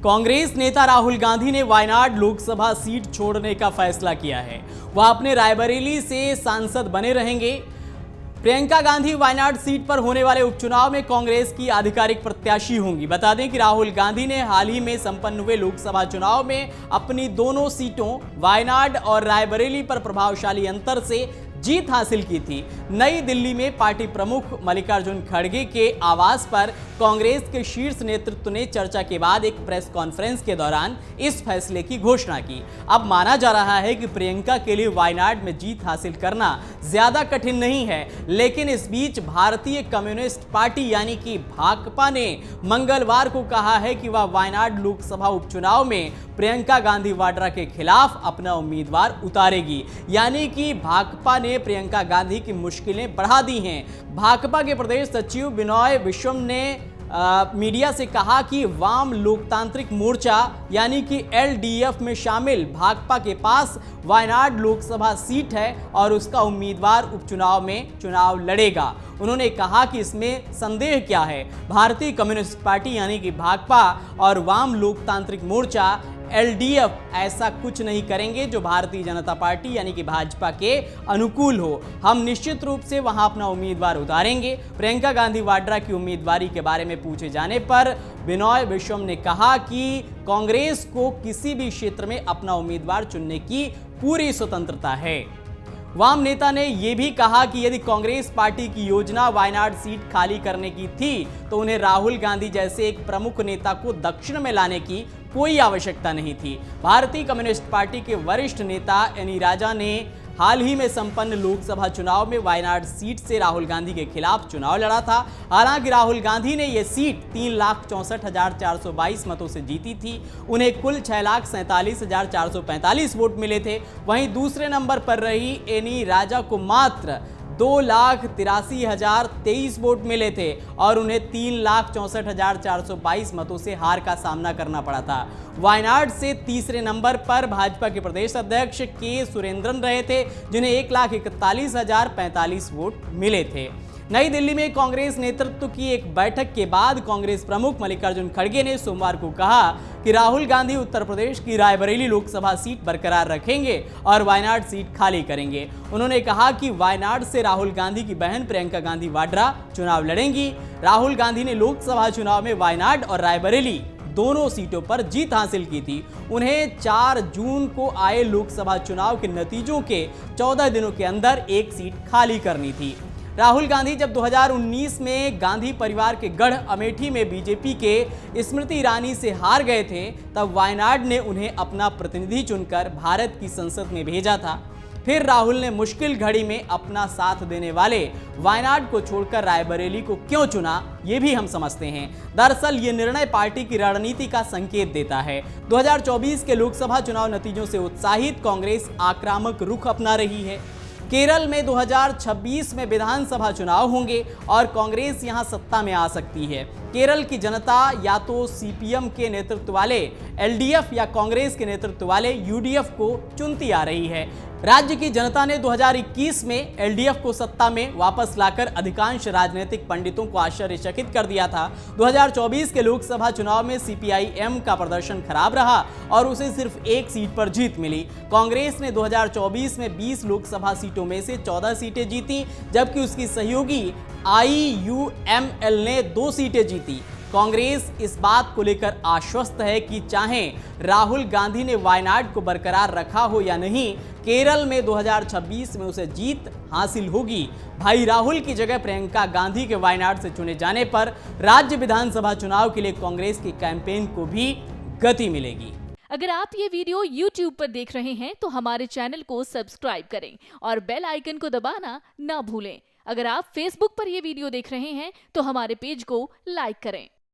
कांग्रेस नेता राहुल गांधी ने वायनाड लोकसभा सीट छोड़ने का फैसला किया है। वह अपने रायबरेली से सांसद बने रहेंगे। प्रियंका गांधी वायनाड सीट पर होने वाले उपचुनाव में कांग्रेस की आधिकारिक प्रत्याशी होंगी। बता दें कि राहुल गांधी ने हाल ही में संपन्न हुए लोकसभा चुनाव में अपनी दोनों सीटों वायनाड और रायबरेली पर प्रभावशाली अंतर से जीत हासिल की थी। नई दिल्ली में पार्टी प्रमुख मल्लिकार्जुन खड़गे के आवास पर कांग्रेस के शीर्ष नेतृत्व ने चर्चा के बाद एक प्रेस कॉन्फ्रेंस के दौरान इस फैसले की घोषणा की। अब माना जा रहा है कि प्रियंका के लिए वायनाड में जीत हासिल करना ज्यादा कठिन नहीं है, लेकिन इस बीच भारतीय कम्युनिस्ट पार्टी यानी कि भाकपा ने मंगलवार को कहा है कि वह वायनाड लोकसभा उपचुनाव में प्रियंका गांधी वाड्रा के खिलाफ अपना उम्मीदवार उतारेगी। यानी कि भाकपा ने प्रियंका गांधी की मुश्किलें बढ़ा दी हैं। भाकपा के प्रदेश सचिव बिनॉय विश्वम ने मीडिया से कहा कि वाम लोकतांत्रिक मोर्चा यानी कि एलडीएफ में शामिल भाकपा के पास वायनाड लोकसभा सीट है और उसका उम्मीदवार उपचुनाव में चुनाव लड़ेगा। उन्होंने कहा कि इसमें संदेह क्या है। भारतीय कम्युनिस्ट पार्टी यानी कि भाकपा और वाम लोकतांत्रिक मोर्चा एलडीएफ ऐसा कुछ नहीं करेंगे जो भारतीय जनता पार्टी यानी कि भाजपा के अनुकूल हो। हम निश्चित रूप से वहां अपना उम्मीदवार उतारेंगे। प्रियंका गांधी वाड्रा की उम्मीदवारी के बारे में पूछे जाने पर बिनॉय विश्वम ने कहा कि कांग्रेस को किसी भी क्षेत्र में अपना उम्मीदवार चुनने की पूरी स्वतंत्रता है। वाम नेता ने यह भी कहा कि यदि कांग्रेस पार्टी की योजना वायनाड सीट खाली करने की थी तो उन्हें राहुल गांधी जैसे एक प्रमुख नेता को दक्षिण में लाने की कोई आवश्यकता नहीं थी। भारतीय कम्युनिस्ट पार्टी के वरिष्ठ नेता एनी राजा ने हाल ही में संपन्न लोकसभा चुनाव में वायनाड सीट से राहुल गांधी के खिलाफ चुनाव लड़ा था। हालांकि राहुल गांधी ने यह सीट 3,64,422 मतों से जीती थी। उन्हें कुल 6,47,445 वोट मिले थे। वहीं दूसरे नंबर पर रही एनी राजा को मात्र 2,83,023 वोट मिले थे और उन्हें 3,64,422 मतों से हार का सामना करना पड़ा था। वायनाड से तीसरे नंबर पर भाजपा के प्रदेश अध्यक्ष के सुरेंद्रन रहे थे, जिन्हें 1,41,045 वोट मिले थे। नई दिल्ली में कांग्रेस नेतृत्व की एक बैठक के बाद कांग्रेस प्रमुख मल्लिकार्जुन खड़गे ने सोमवार को कहा कि राहुल गांधी उत्तर प्रदेश की रायबरेली लोकसभा सीट बरकरार रखेंगे और वायनाड सीट खाली करेंगे। उन्होंने कहा कि वायनाड से राहुल गांधी की बहन प्रियंका गांधी वाड्रा चुनाव लड़ेंगी। राहुल गांधी ने लोकसभा चुनाव में वायनाड और रायबरेली दोनों सीटों पर जीत हासिल की थी। उन्हें 4 जून को आए लोकसभा चुनाव के नतीजों के 14 दिनों के अंदर एक सीट खाली करनी थी। राहुल गांधी जब 2019 में गांधी परिवार के गढ़ अमेठी में बीजेपी के स्मृति ईरानी से हार गए थे, तब वायनाड ने उन्हें अपना प्रतिनिधि चुनकर भारत की संसद में भेजा था। फिर राहुल ने मुश्किल घड़ी में अपना साथ देने वाले वायनाड को छोड़कर रायबरेली को क्यों चुना, ये भी हम समझते हैं। दरअसल ये निर्णय पार्टी की रणनीति का संकेत देता है। 2024 के लोकसभा चुनाव नतीजों से उत्साहित कांग्रेस आक्रामक रुख अपना रही है। केरल में 2026 में विधानसभा चुनाव होंगे और कांग्रेस यहां सत्ता में आ सकती है। केरल की जनता या तो सीपीएम के नेतृत्व वाले एलडीएफ या कांग्रेस के नेतृत्व वाले यूडीएफ को चुनती आ रही है। राज्य की जनता ने 2021 में एलडीएफ को सत्ता में वापस लाकर अधिकांश राजनीतिक पंडितों को आश्चर्यचकित कर दिया था। 2024 के लोकसभा चुनाव में सीपीआईएम का प्रदर्शन खराब रहा और उसे सिर्फ एक सीट पर जीत मिली। कांग्रेस ने 2024 में 20 लोकसभा सीटों में से 14 सीटें जीती, जबकि उसकी सहयोगी आईयूएमएल ने 2 सीटें जीती। कांग्रेस इस बात को लेकर आश्वस्त है कि चाहे राहुल गांधी ने वायनाड को बरकरार रखा हो या नहीं, केरल में 2026 में उसे जीत हासिल होगी। भाई राहुल की जगह प्रियंका गांधी के वायनाड से चुने जाने पर राज्य विधानसभा चुनाव के लिए कांग्रेस की कैंपेन को भी गति मिलेगी। अगर आप ये वीडियो YouTube पर देख रहे हैं तो हमारे चैनल को सब्सक्राइब करें और बेल आइकन को दबाना ना भूलें। अगर आप Facebook पर ये वीडियो देख रहे हैं तो हमारे पेज को लाइक करें।